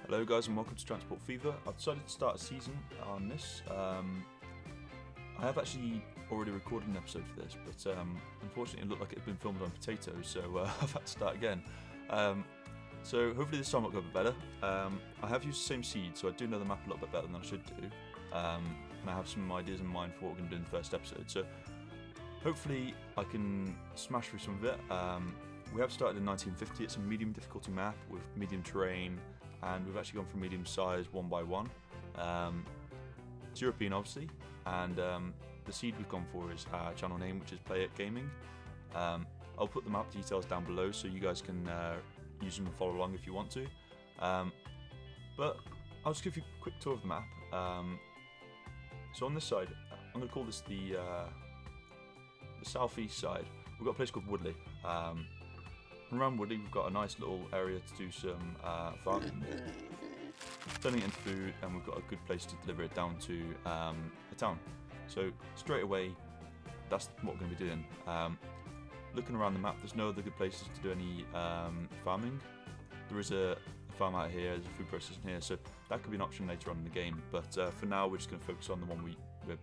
Hello guys and welcome to Transport Fever. I've decided to start a season on this. I have actually already recorded an episode for this, but unfortunately it looked like it had been filmed on potatoes, so I've had to start again. So hopefully this time it'll go a bit better. I have used the same seed, so I do know the map a little bit better than I should do. And I have some ideas in mind for what we're going to do in the first episode. So hopefully I can smash through some of it. We have started in 1950. It's a medium difficulty map with medium terrain, and we've actually gone from medium size 1 by 1. It's European obviously, and the seed we've gone for is our channel name, which is PlayIt Gaming. I'll put the map details down below so you guys can use them and follow along if you want to. But I'll just give you a quick tour of the map. So on this side, I'm going to call this the southeast side. We've got a place called Woodley. And around Woodley we've got a nice little area to do some farming, turning it into food, and we've got a good place to deliver it down to a town. So straight away, that's what we're going to be doing. Looking around the map, there's no other good places to do any farming. There is a farm out here, there's a food processing here, so that could be an option later on in the game. But for now, we're just going to focus on the one we've been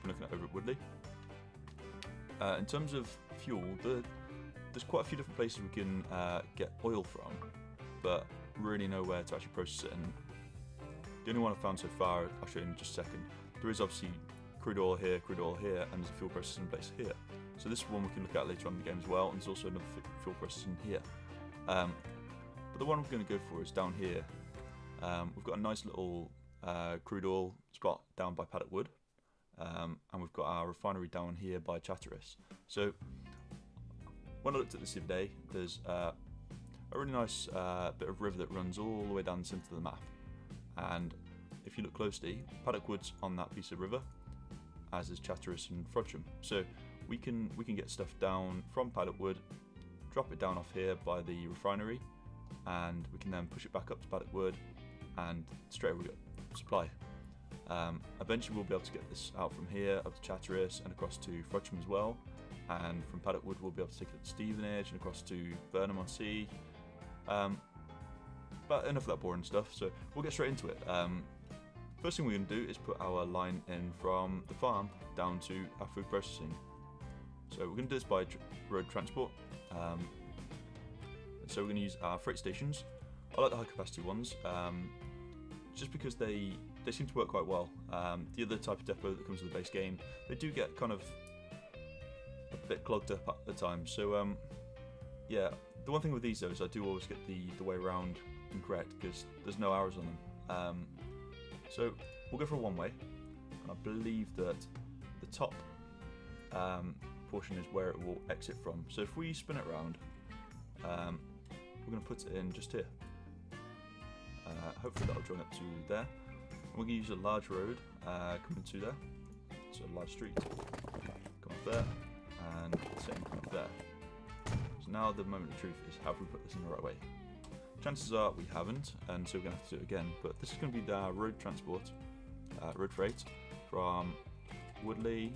looking at over at Woodley. In terms of fuel, there's quite a few different places we can get oil from, but really nowhere to actually process it. And the only one I've found so far, I'll show you in just a second. There is obviously crude oil here, and there's a fuel processing place here. So this is one we can look at later on in the game as well, and there's also another fuel processing here. But the one we're going to go for is down here. We've got a nice little crude oil spot down by Paddock Wood, and we've got our refinery down here by Chatteris. So when I looked at this the other day, there's a really nice bit of river that runs all the way down the centre of the map. And if you look closely, Paddock Wood's on that piece of river, as is Chatteris and Frodsham. So we can get stuff down from Paddock Wood, drop it down off here by the refinery, and we can then push it back up to Paddock Wood, and straight away we got supply. Eventually we'll be able to get this out from here up to Chatteris and across to Frodsham as well. And from Paddock Wood we'll be able to take it to Stevenage and across to Burnham on Sea. But enough of that boring stuff, so we'll get straight into it. First thing we're going to do is put our line in from the farm down to our food processing. So we're going to do this by road transport. So we're going to use our freight stations. I like the high capacity ones, just because they seem to work quite well. The other type of depot that comes with the base game, they do get kind of a bit clogged up at the time. So yeah, the one thing with these though is I do always get the way around incorrect because there's no arrows on them. So we'll go for a one way, and I believe that the top portion is where it will exit from. So if we spin it around, we're going to put it in just here. Hopefully that'll join up to there. And we're going to use a large road coming to there, so a large street, come up there, and same come up there. So now the moment of truth is, have we put this in the right way? Chances are we haven't, and so we're going to have to do it again. But this is going to be the road transport, road freight from Woodley.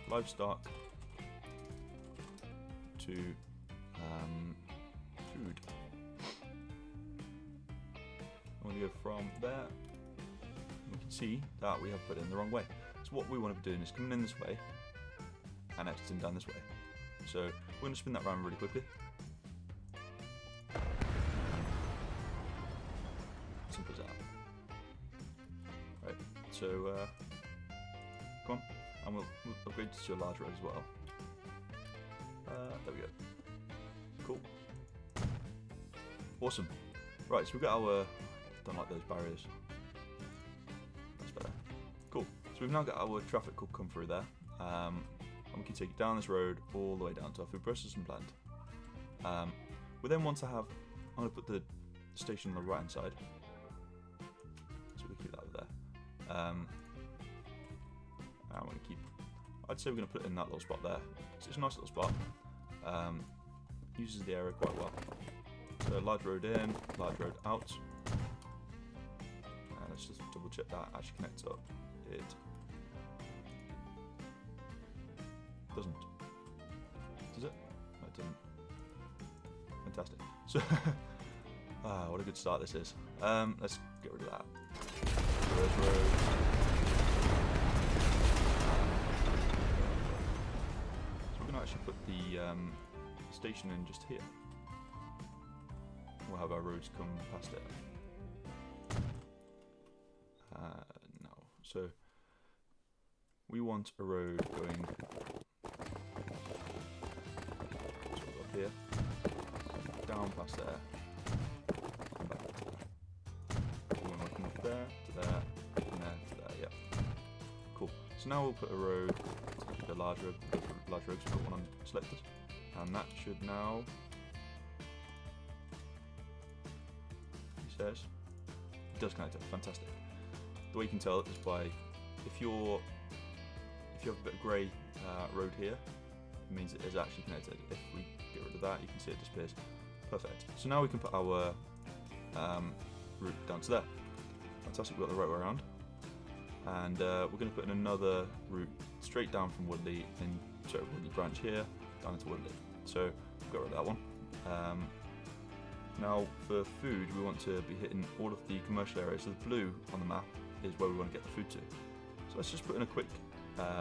Livestock to food. I'm going to go from there. We can see that we have put it in the wrong way. So what we want to be doing is coming in this way and exiting down this way. So we're going to spin that around really quickly. Simple as that. Right, so come on, and we'll upgrade to a large road as well. There we go. Cool. Awesome. Right, so we've got our... don't like those barriers. That's better. Cool. So we've now got our traffic come through there. And we can take it down this road all the way down to our food processing plant. We then want to have... I'm going to put the station on the right hand side. So we keep that over there. And we're going to keep... I'd say we're going to put it in that little spot there. So it's a nice little spot. Uses the area quite well. So large road in, large road out. And let's just double check that actually connects up. It doesn't. Does it? No, I didn't. Fantastic. So, what a good start this is. Let's get rid of that. Road. So we're going to actually put the station in just here. We'll have our roads come past it. No. So we want a road going up here, down past there, and back to there. We want to come from there to there, and there to there. Yeah. Cool. So now we'll put a road, the large road, large road. So we've got one selected, and that should now. He says it does connect up. Fantastic. The way you can tell is by if you have a bit of grey road here, it means it is actually connected. If we get rid of that, you can see it disappears. Perfect. So now we can put our route down to there. Fantastic, we've got the right way around. And we're going to put in another route straight down from Woodley, Woodley branch here, down into Woodley. So we've got rid of that one. Now for food, we want to be hitting all of the commercial areas. So the blue on the map is where we want to get the food to. So let's just put in a quick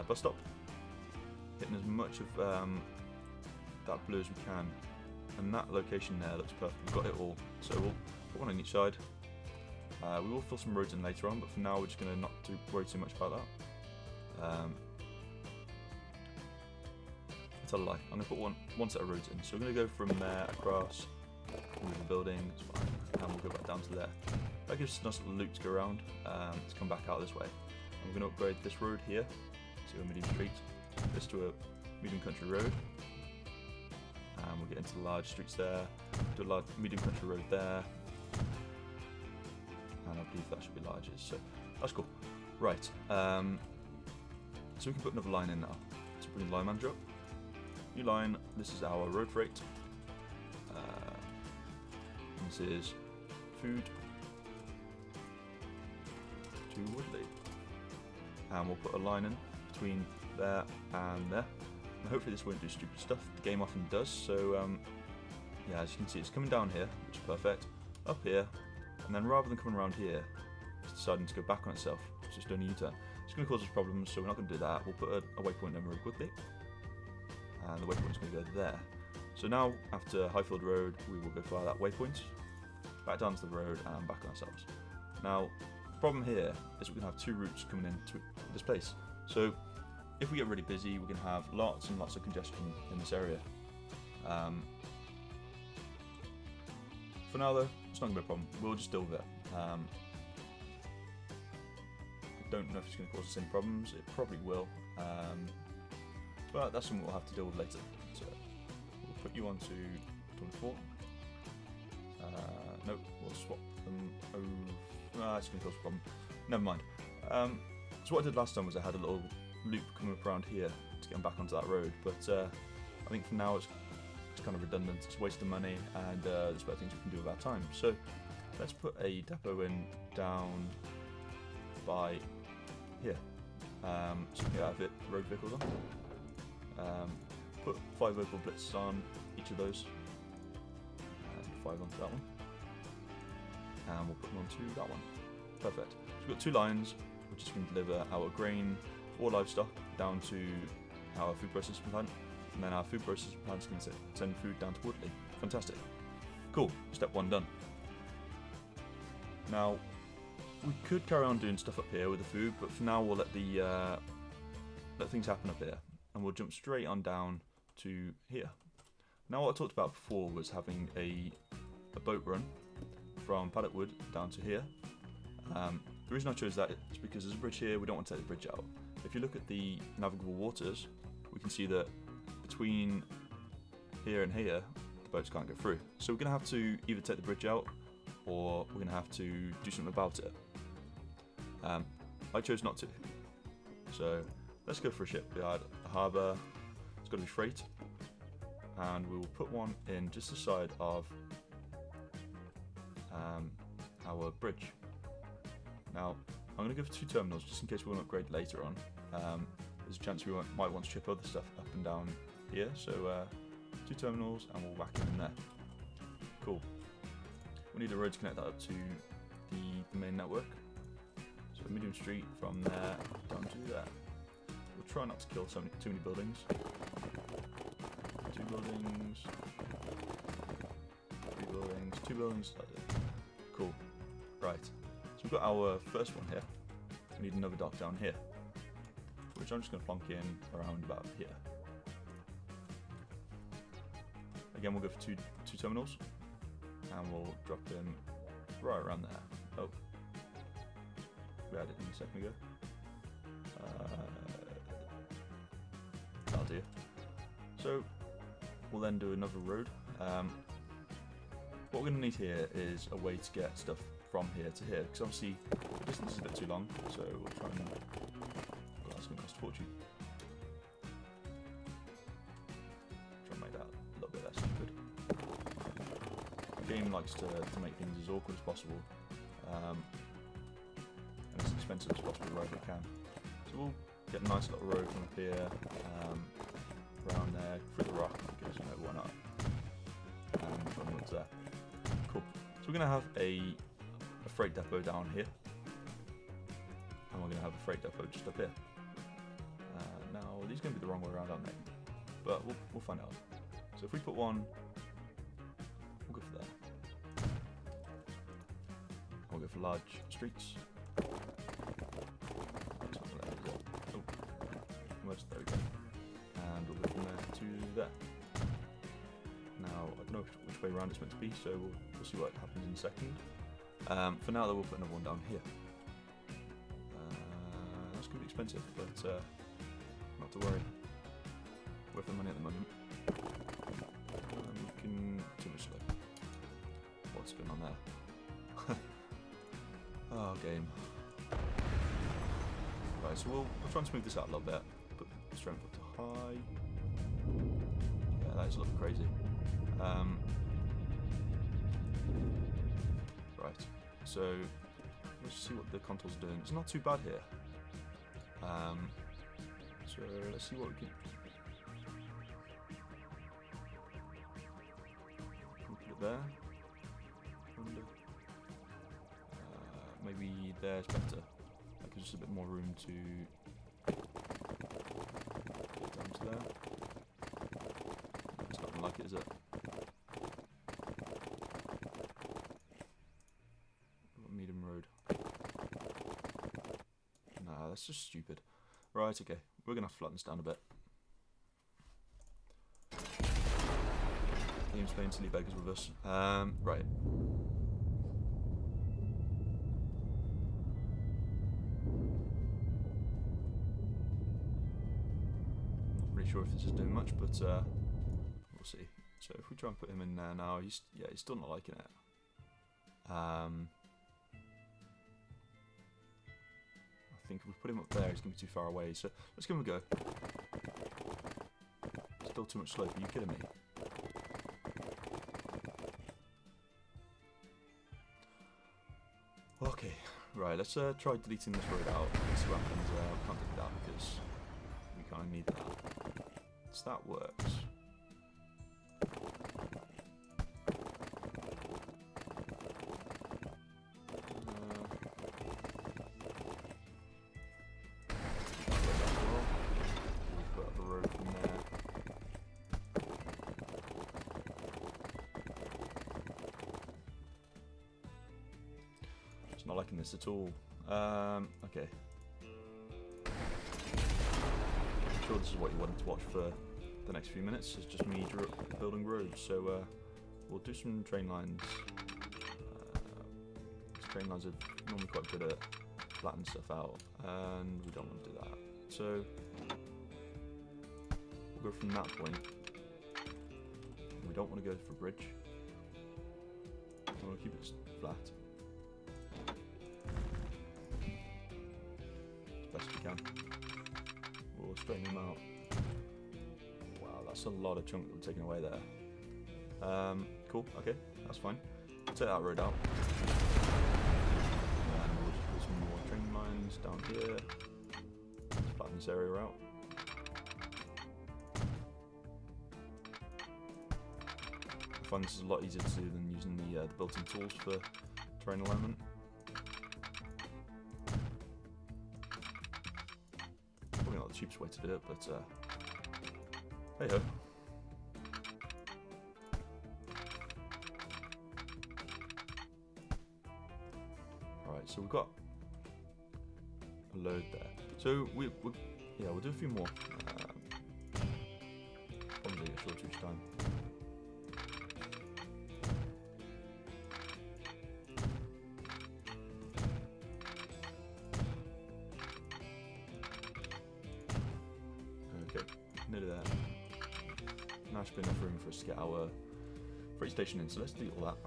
bus stop, hitting as much of that blue as we can, and that location there looks perfect. We've got it all, so we'll put one on each side. We will fill some roads in later on, but for now we're just going to not worry too much about that. I'll tell a lie, I'm going to put one set of roads in. So we're going to go from there across, move the building, it's fine, and we'll go back down to there. That gives us a nice little loop to go around, to come back out this way. And we're going to upgrade this road here to a medium street, this to a medium country road, and we'll get into the large streets there, do a large medium country road there, and I believe that should be larges, so that's cool. Right, so we can put another line in now. So bring the line manager up. New line, this is our road freight. This is food to Woodley, and we'll put a line in between there and there, and hopefully this won't do stupid stuff. The game often does, so yeah, as you can see it's coming down here, which is perfect, up here, and then rather than coming around here it's deciding to go back on itself. It's just doing a U-turn. It's going to cause us problems, so we're not going to do that. We'll put a waypoint in Road Woodley, and the waypoint's going to go there. So now after Highfield Road we will go via that waypoint back down to the road and back on ourselves. Now the problem here is we're going to have two routes coming into this place. So if we get really busy, we can have lots and lots of congestion in this area. For now though, it's not going to be a problem. We'll just deal with it. I don't know if it's going to cause us any problems. It probably will. But that's something we'll have to deal with later. So we'll put you onto 24. Nope, we'll swap them over. It's going to cause a problem. Never mind. So what I did last time was I had a little loop coming up around here to get them back onto that road, but I think for now it's kind of redundant. It's a waste of money, and there's better things we can do with our time. So let's put a depot in down by here, so we can get our road vehicles on. Put 5 local blitzes on each of those, and 5 onto that one, and we'll put them onto that one. Perfect. So we've got 2 lines which is going to deliver our grain or livestock down to our food processing plant, and then our food processing plant is going to send food down to Woodley. Fantastic. Cool. Step 1 done. Now we could carry on doing stuff up here with the food, but for now we'll let things happen up here, and we'll jump straight on down to here. Now what I talked about before was having a boat run from Paddock Wood down to here. The reason I chose that is because there's a bridge here, we don't want to take the bridge out. If you look at the navigable waters, we can see that between here and here, the boats can't go through. So we're going to have to either take the bridge out, or we're going to have to do something about it. I chose not to. So let's go for a shipyard, a harbour. It's got to be freight, and we will put one in just the side of our bridge. Now I'm going to go for 2 terminals just in case we want to upgrade later on. There's a chance we might want to ship other stuff up and down here, so 2 terminals, and we'll whack them in there. Cool. We need a road to connect that up to the main network. So medium street from there down to there. We'll try not to kill too many buildings. 2 buildings. 3 buildings. 2 buildings. That's it. Cool. Right. So we've got our first one here. We need another dock down here, which I'm just going to plonk in around about here. Again, we'll go for two terminals, and we'll drop them right around there. Oh, we had it in a second ago. That'll do. So we'll then do another road. What we're going to need here is a way to get stuff from here to here, because obviously the distance is a bit too long, so we'll try and... Well, that's going to cost a fortune. Try and make that a little bit less stupid. The game likes to make things as awkward as possible, and as expensive as possible wherever it can. So we'll get a nice little road from up here, around there, through the rock, because you know, why not? And from there. Cool. So we're going to have a freight depot down here, and we're going to have a freight depot just up here. Now these are going to be the wrong way around, aren't they? But we'll find out. So if we put one, we'll go for there. We'll go for large streets. Oh, almost there we go. And we'll go from there to there. Now I don't know which way around it's meant to be, so we'll see what happens in a second. For now, though, we'll put another one down here. That's going to be expensive, but not to worry. Worth the money at the moment. We can... Too much slow. What's going on there? Oh, game. Right, so we'll try and smooth this out a little bit. Put the strength up to high. Yeah, that is looking crazy. Right, so let's see what the contours are doing. It's not too bad here. So let's see what we can put it there. Maybe there's better. That gives us a bit more room to get down to there. It's not gonna like it, is it? Medium road. Nah, that's just stupid. Right, okay. We're gonna have to flatten this down a bit. Game's playing silly beggars with us. Right. Not really sure if this is doing much, but we'll see. So if we try and put him in there now, he's still not liking it. I think if we put him up there, he's going to be too far away. So let's give him a go. Still too much slope. Are you kidding me? Okay, right. Let's try deleting this road out. Let's see what happens. We can't delete that because we kind of need that. So that works. Not liking this at all. Okay. I'm sure this is what you wanted to watch for the next few minutes. It's just me building roads. So we'll do some train lines. Train lines are normally quite good at flattening stuff out, and we don't want to do that. So we'll go from that point. We don't want to go for a bridge. We want to keep it flat. Best we can. We'll straighten them out. Wow, that's a lot of chunk that we're taking away there. Cool, okay, that's fine. We'll take that road out. And we'll just put some more train lines down here. Let's flatten this area out. find this is a lot easier to do than using the built-in tools for terrain alignment. Probably not the cheapest way to do it, but hey ho. Alright, so we've got a load there. So we'll do a few more. Probably get shorter each time. Okay, nearly there. Now should be enough room for us to get our freight station in, so let's do all that.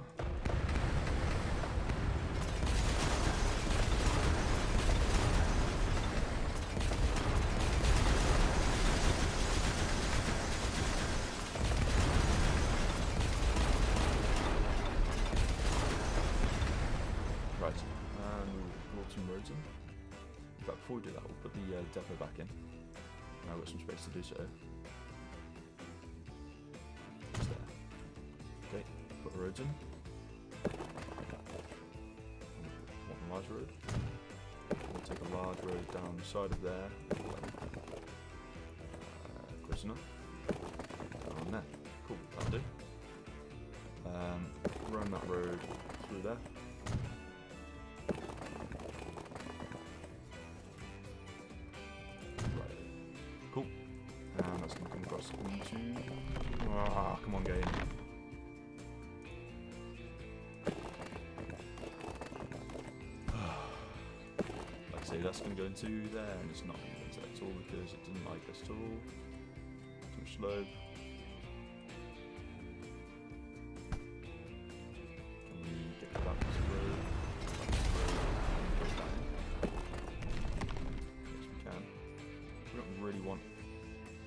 Right, and we'll load some roads in. In fact, before we do that, we'll put the depot back in. Now we've got some space to do so. Just there. Okay, put the roads in. One large road. We'll take a large road down the side of there. Close enough. Down on there. Cool, that'll do. Run that road through there. Cool. And that's going to come across into... Ah, come on, game. Like I say, that's going to go into there, and it's not going to go into that at all because it didn't like us at all. Too slow. Can we get back this road? Yes, we can. We don't really want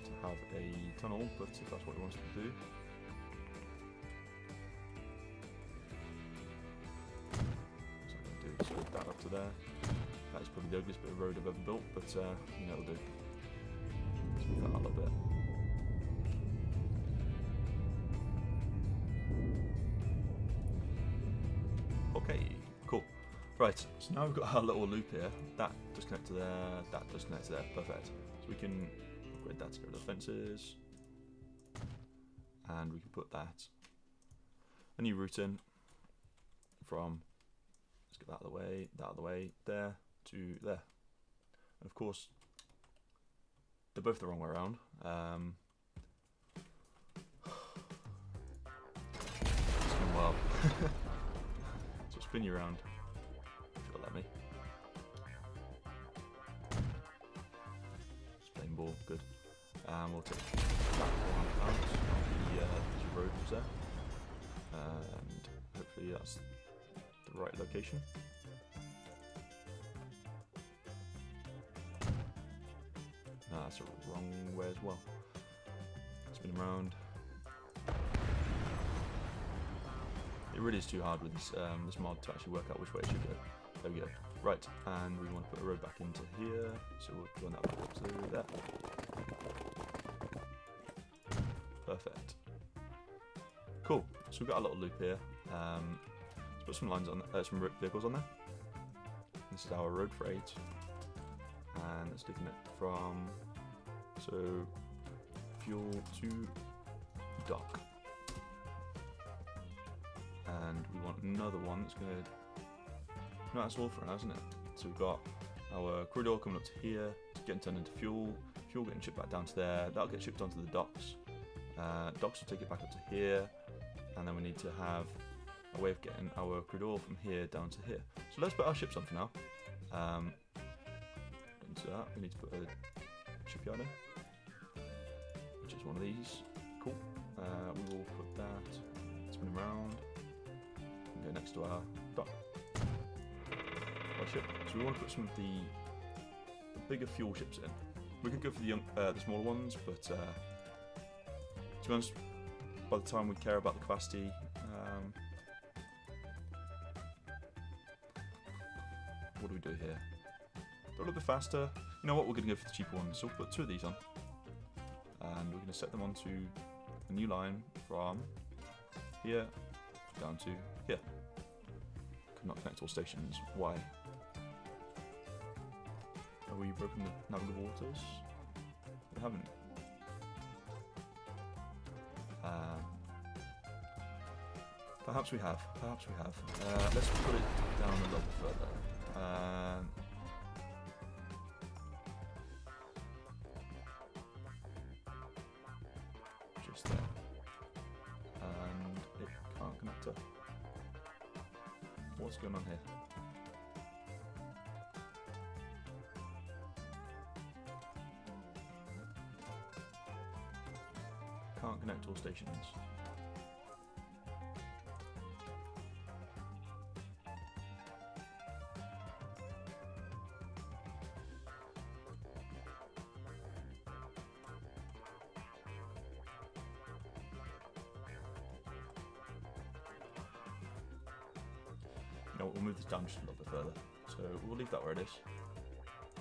to have a tunnel, but if that's what we want us to do. So I'm going to do so that up to there. That is probably the ugliest bit of road I've ever built, but you know, it'll do. Smooth that out a little bit. Okay, cool. Right, so now we've got our little loop here. That does connect to there, that does connect to there. Perfect. So we can upgrade that to get rid of fences. And we can put that a new route in from, let's get that out of the way, there to there. And of course, they're both the wrong way around. It's going well. So spin you around. If you'll let me. Just plain ball, good. And we'll take that one out of the road was there. And hopefully that's the right location. No, that's the wrong way as well. Spin around. It really is too hard with this, this mod to actually work out which way it should go. There we go. Right, and we want to put a road back into here, so we'll join that back up to there. Perfect. Cool. So we've got a little loop here. Let's put some lines on, some vehicles on there. This is our road freight, and it's taking it from fuel to dock. And we want another one that's going to... No, that's all for now, isn't it? So we've got our crude oil coming up to here, getting turned into fuel, fuel getting shipped back down to there, that'll get shipped onto the docks. Docks will take it back up to here, and then we need to have a way of getting our crude oil from here down to here. So let's put our ships on for now. Into that, we need to put a shipyard in, which is one of these. Cool. We will put that, spin around, and go next to our dock. Our ship. So we want to put some of the bigger fuel ships in. We could go for the smaller ones, but to be honest, by the time we care about the capacity, what do we do here? Go a little bit faster. You know what? We're going to go for the cheaper ones. So we'll put two of these on, and we're going to set them onto a new line from here down to here. Could not connect all stations. Why? Have we broken the navigable waters? We haven't. Perhaps we have. Perhaps we have. Let's put it down a little bit further. Just there. And it can't connect up. What's going on here? Can't connect all stations. No, we'll move this down just a little bit further. So we'll leave that where it is.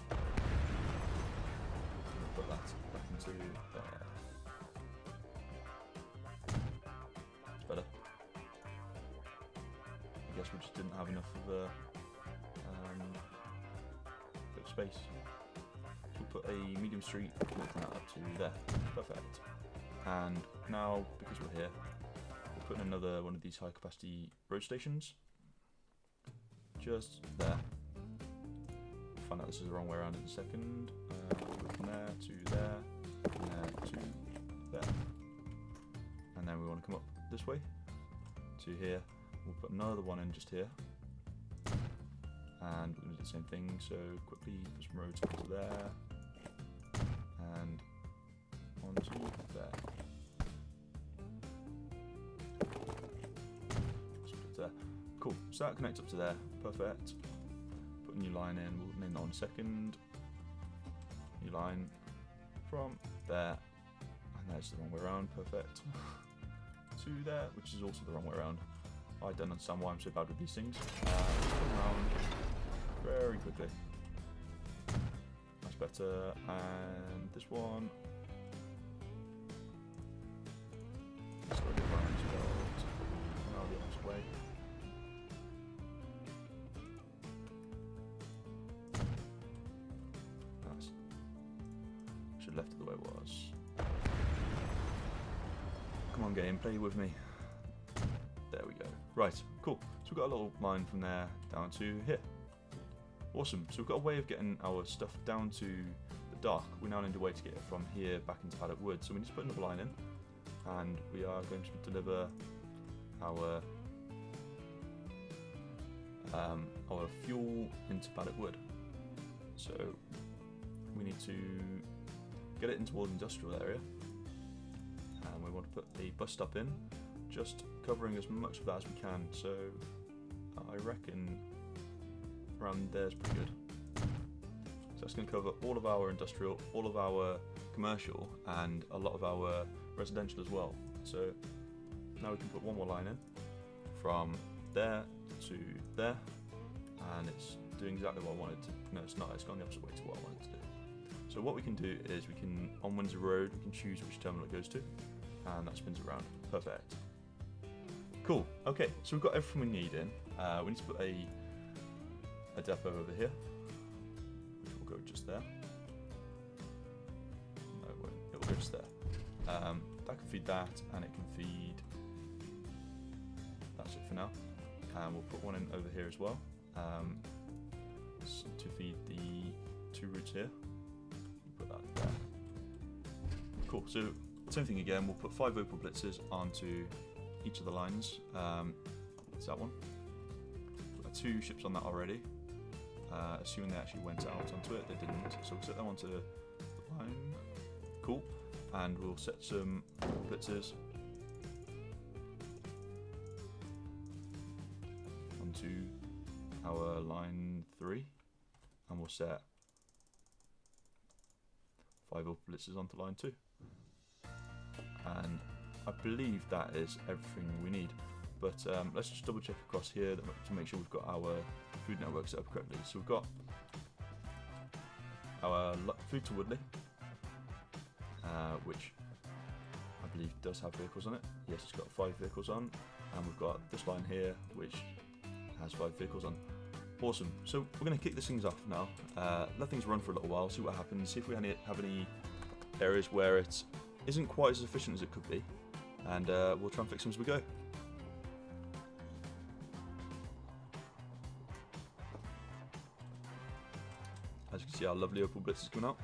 We'll put that back into there. It's better. I guess we just didn't have enough of a bit of space. So we'll put a medium street connecting that up to there. Perfect. And now, because we're here, we'll put in another one of these high capacity road stations. Just there. Find out this is the wrong way around in a second. We'll go from there to there, and there to there. And then we want to come up this way to here. We'll put another one in just here. And we're going to do the same thing, so quickly put some roads onto there. And onto there. Split there. Cool, so that connects up to there, perfect. Put a new line in, we'll name that one second. New line from there, and that's the wrong way around, perfect. To there, which is also the wrong way around. I don't understand why I'm so bad with these things. Come around very quickly. That's better, and this one. Let's go around as well. Now the opposite way. Left it the way it was. Come on game, play with me. There we go. Right, cool. So we've got a little line from there down to here. Awesome. So we've got a way of getting our stuff down to the dock. We now need a way to get it from here back into Paddock Wood. So we need to put another line in, and we are going to deliver our fuel into Paddock Wood. So we need to get it into the industrial area, and we want to put a bus stop in, just covering as much of that as we can. So I reckon around there is pretty good. So that's going to cover all of our industrial, all of our commercial, and a lot of our residential as well. So now we can put one more line in from there to there, and it's doing exactly what I wanted to. No, it's not. It's gone the opposite way to what I wanted to do. So what we can do is we can, on Windsor Road, we can choose which terminal it goes to, and that spins around. Perfect. Cool. Okay, so we've got everything we need in. We need to put a depot over here, which will go just there. No, it will go just there. That can feed that, and it can feed. That's it for now. And we'll put one in over here as well, to feed the two routes here. Put that there. Cool, so same thing again, we'll put 5 Opal blitzers onto each of the lines. It's that one. We've got 2 ships on that already. Assuming they actually went out onto it, they didn't. So we'll set them onto the line. Cool. And we'll set some blitzers onto our line 3. And we'll set 5 Opal blitzers onto line 2. And I believe that is everything we need. But let's just double check across here to make sure we've got our food network set up correctly. So we've got our food to Woodley, which I believe does have vehicles on it. Yes, it's got 5 vehicles on, and we've got this line here which has 5 vehicles on. Awesome. So we're going to kick these things off now, let things run for a little while, see what happens, see if we have any areas where it isn't quite as efficient as it could be, and we'll try and fix them as we go. As you can see, our lovely Opal Blitz is coming out.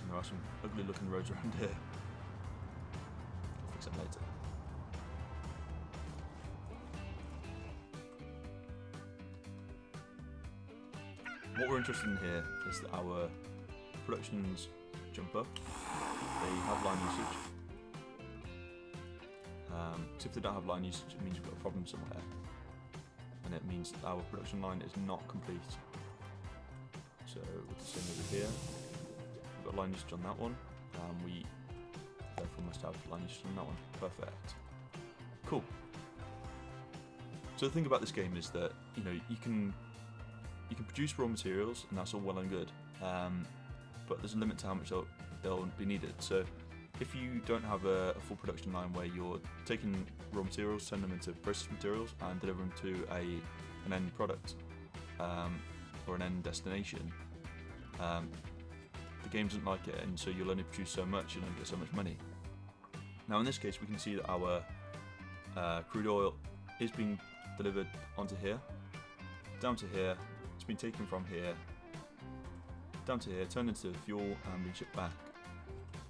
And there are some ugly looking roads around here. I'll fix them later. What we're interested in here is that our productions jump up. They have line usage. So if they don't have line usage, it means we've got a problem somewhere. And it means that our production line is not complete. So with the same over here, we've got line usage on that one, and we therefore must have line usage on that one. Perfect. Cool. So the thing about this game is that you can produce raw materials, and that's all well and good, but there's a limit to how much they'll be needed. So if you don't have a full production line where you're taking raw materials, turn them into processed materials, and deliver them to an end product or an end destination, the game doesn't like it, and so you'll only produce so much, you'll only get so much money. Now in this case, we can see that our crude oil is being delivered onto here, down to here. It's been taken from here down to here, turned into fuel, and been shipped back.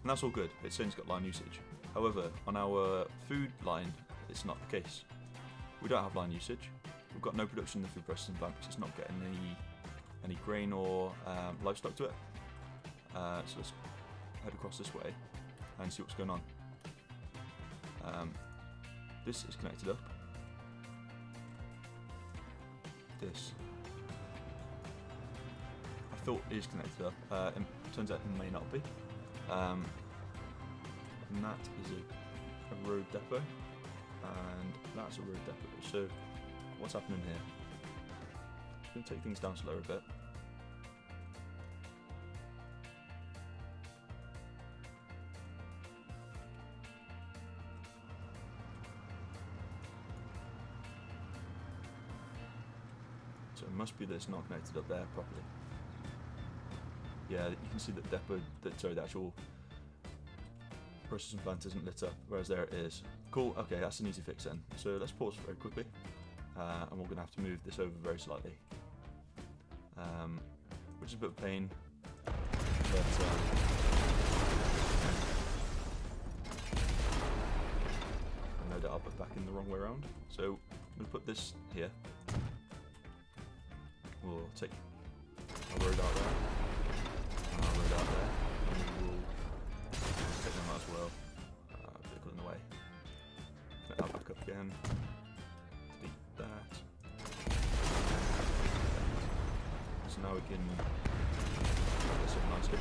And that's all good. It's saying it's got line usage. However, on our food line, it's not the case. We don't have line usage. We've got no production in the food processing plant because it's not getting any grain or livestock to it. So let's head across this way and see what's going on. This is connected up. This I thought is connected up. It turns out it may not be. And that is a road depot, and that's a road depot. So what's happening here? I'm going to take things down slower a bit. So it must be that it's not connected up there properly. Yeah, you can see that the actual processing plant isn't lit up, whereas there it is. Cool, okay, that's an easy fix then. So let's pause very quickly, and we're going to have to move this over very slightly, which is a bit of a pain, but no doubt I'll put it back in the wrong way around. So I'm going to put this here. We'll take our road out there, and our road out there, and we will take them out as well. Vehicle in the way. Connect that back up again. Delete that. So now we can make this up nicely.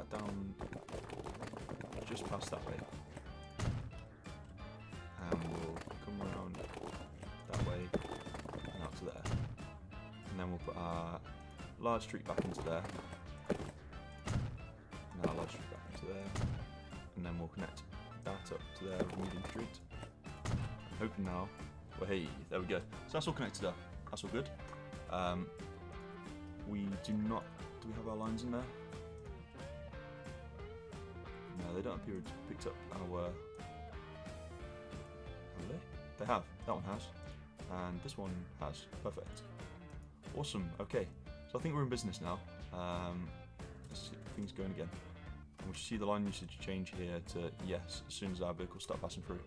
Down just past that way, and we'll come around that way and out to there, and then we'll put our large street back into there, and our large street back into there, and then we'll connect that up to there with medium street. I'm hoping now, well, hey, there we go. So that's all connected up. That's all good. We do we have our lines in there? No, they don't appear to have picked up our... Have they? They have. That one has. And this one has. Perfect. Awesome. Okay. So I think we're in business now. Let's get things going again. And we should see the line usage change here to yes as soon as our vehicles start passing through.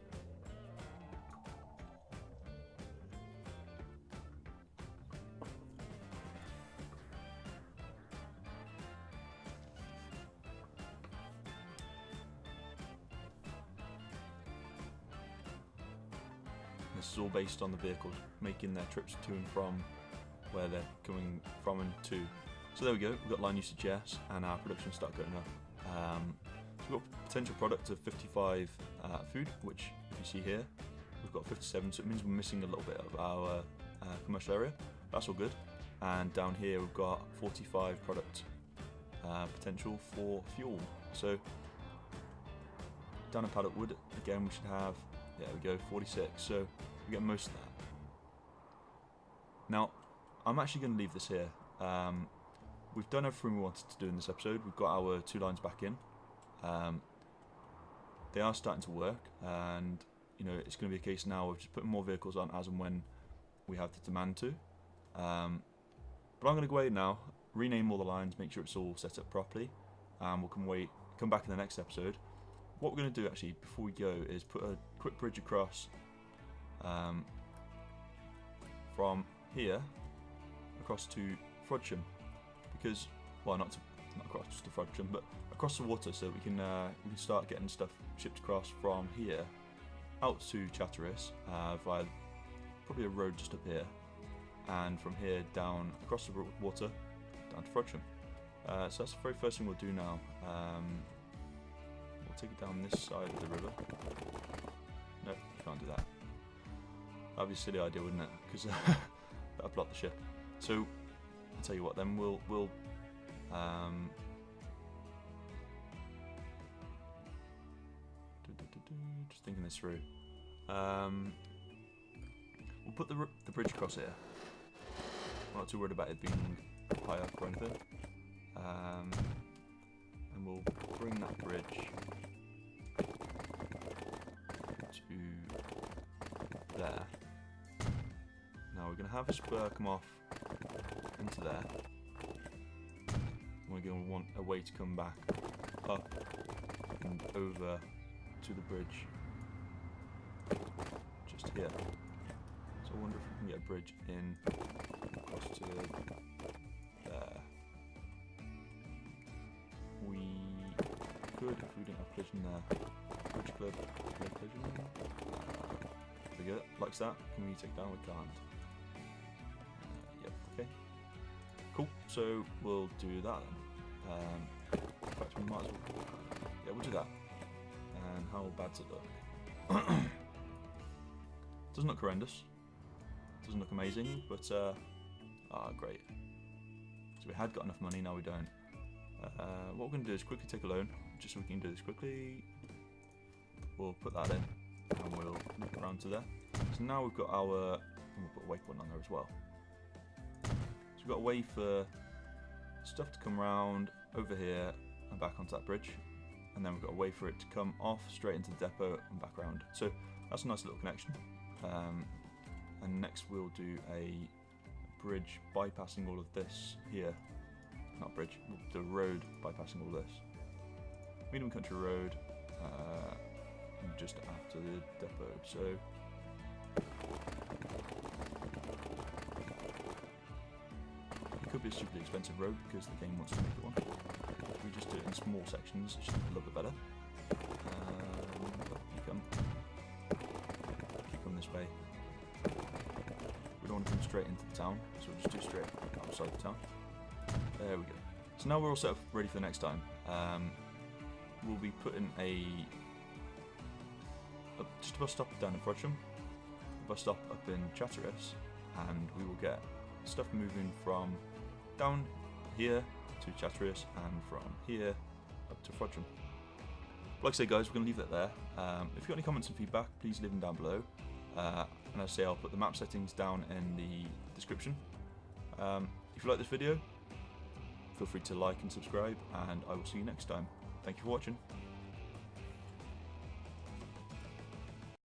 This is all based on the vehicles making their trips to and from where they're coming from and to. So there we go, we've got line usage yes, and our production start going up. So we've got a potential product of 55 food, which if you see here, we've got 57, so it means we're missing a little bit of our commercial area. That's all good. And down here we've got 45 product potential for fuel. So down in pallet wood, again we should have, there we go, 46, so we get most of that. Now, I'm actually going to leave this here. We've done everything we wanted to do in this episode. We've got our 2 lines back in. They are starting to work, and you know it's going to be a case now of just putting more vehicles on as and when we have the demand to. But I'm going to go away now, rename all the lines, make sure it's all set up properly, and we'll come back in the next episode. What we're going to do actually before we go is put a quick bridge across from here across to Frodsham, because, well, not across to Frodsham, but across the water, so that we can start getting stuff shipped across from here out to Chatteris via probably a road just up here, and from here down across the water down to Frodsham. So that's the very first thing we'll do now. We'll take it down this side of the river. No, can't do that. That'd be a silly idea, wouldn't it? Because that'd block the ship. So I'll tell you what. Then we'll just thinking this through. We'll put the bridge across here. I'm not too worried about it being high up or anything. And we'll bring that bridge to there. Now we're going to have a spur come off into there. We're going to want a way to come back up and over to the bridge just here. So I wonder if we can get a bridge in across to there. We could, if we didn't have collision there. Bridge club, collision. There we go, likes that. Can we take down? We can't. Yep, okay. Cool, so we'll do that then. In fact, we might as well. Yeah, we'll do that. And how bad's it look? Doesn't look horrendous. Doesn't look amazing, but great. So we had got enough money, now we don't. What we're going to do is quickly take a loan, just so we can do this quickly. We'll put that in, and we'll look around to there. So now we've got our, and we'll put a waypoint on there as well. So we've got a way for stuff to come round over here and back onto that bridge, and then we've got a way for it to come off straight into the depot and back around. So that's a nice little connection. And next we'll do a bridge bypassing all of this here. Not bridge, the road bypassing all this. Medium Country Road, just after the depot. So it could be a stupidly expensive road because the game wants to make it one. If we just do it in small sections, it should be a little bit better. But you come this way. We don't want to come straight into the town, so we'll just do straight outside the town. There we go. So now we're all set up ready for the next time. We'll be putting just a bus stop down in Frodsham, a bus stop up in Chatteris, and we will get stuff moving from down here to Chatteris and from here up to Frodsham. Like I say, guys, we're going to leave that there. If you've got any comments and feedback, please leave them down below. And as I say, I'll put the map settings down in the description. If you like this video, feel free to like and subscribe, and I will see you next time. Thank you for watching.